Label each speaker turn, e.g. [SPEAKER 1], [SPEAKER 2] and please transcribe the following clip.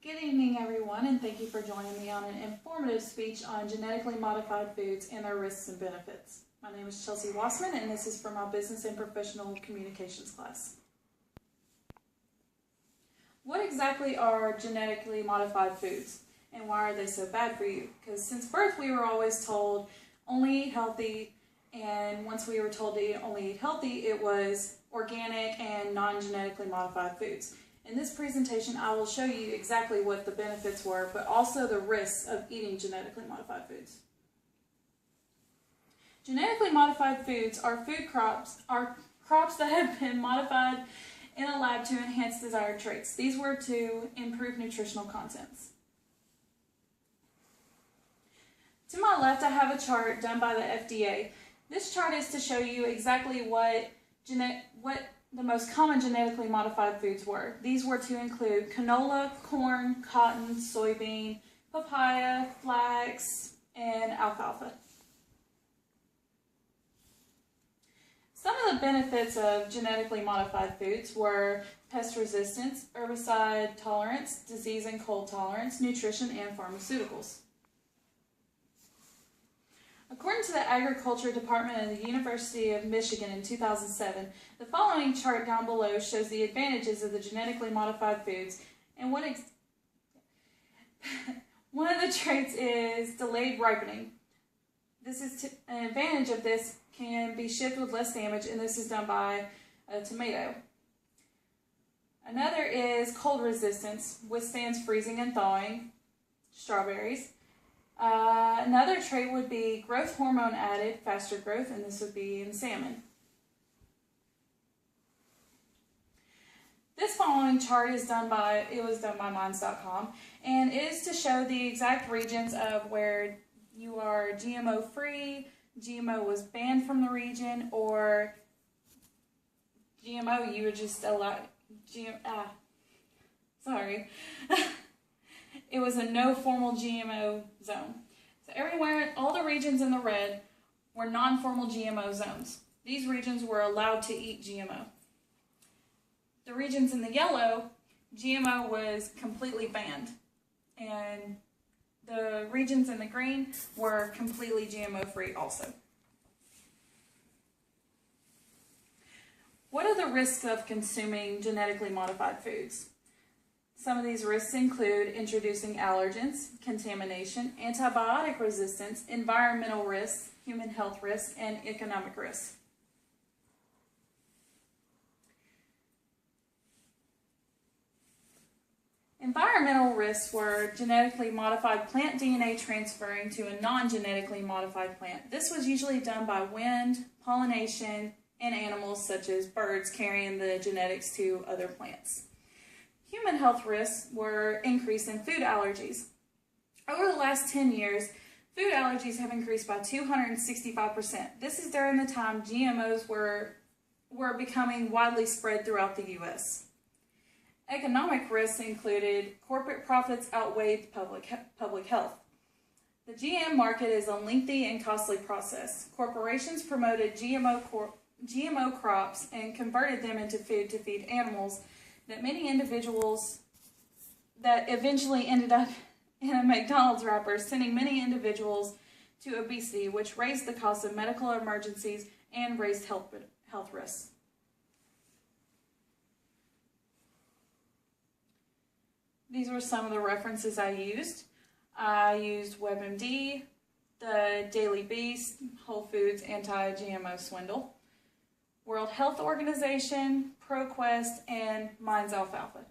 [SPEAKER 1] Good evening, everyone, and thank you for joining me on an informative speech on genetically modified foods and their risks and benefits. My name is Chelsey Wassman, and this is for my Business and Professional Communications class. What exactly are genetically modified foods, and why are they so bad for you? Because since birth, we were always told only eat healthy, and once we were told to only eat healthy, it was organic and non-genetically modified foods. In this presentation, I will show you exactly what the benefits were, but also the risks of eating genetically modified foods. Genetically modified foods are crops that have been modified in a lab to enhance desired traits. These were to improve nutritional contents. To my left, I have a chart done by the FDA. This chart is to show you exactly what the most common genetically modified foods were. These were to include canola, corn, cotton, soybean, papaya, flax, and alfalfa. Some of the benefits of genetically modified foods were pest resistance, herbicide tolerance, disease and cold tolerance, nutrition, and pharmaceuticals. According to the Agriculture Department of the University of Michigan in 2007, the following chart down below shows the advantages of the genetically modified foods, and one of the traits is delayed ripening. An advantage of this can be shipped with less damage, and this is done by a tomato. Another is cold resistance, withstands freezing and thawing, strawberries. Another trait would be growth hormone added, faster growth, and this would be in salmon. This following chart was done by Minds.com, and it is to show the exact regions of where you are GMO free, GMO was banned from the region, or GMO you were just allowed, it was a no formal GMO zone. So everywhere, all the regions in the red were non-formal GMO zones. These regions were allowed to eat GMO. The regions in the yellow, GMO was completely banned. And the regions in the green were completely GMO free also. What are the risks of consuming genetically modified foods? Some of these risks include introducing allergens, contamination, antibiotic resistance, environmental risks, human health risks, and economic risks. Environmental risks were genetically modified plant DNA transferring to a non-genetically modified plant. This was usually done by wind, pollination, and animals such as birds carrying the genetics to other plants. Human health risks were increase in food allergies. Over the last 10 years, food allergies have increased by 265%. This is during the time GMOs were becoming widely spread throughout the U.S. Economic risks included corporate profits outweighed public health. The GM market is a lengthy and costly process. Corporations promoted GMO crops and converted them into food to feed animals that eventually ended up in a McDonald's wrapper, sending many individuals to obesity, which raised the cost of medical emergencies and raised health risks. These were some of the references I used. I used WebMD, the Daily Beast, Whole Foods Anti-GMO Swindle, World Health Organization, ProQuest, and Minds Alpha.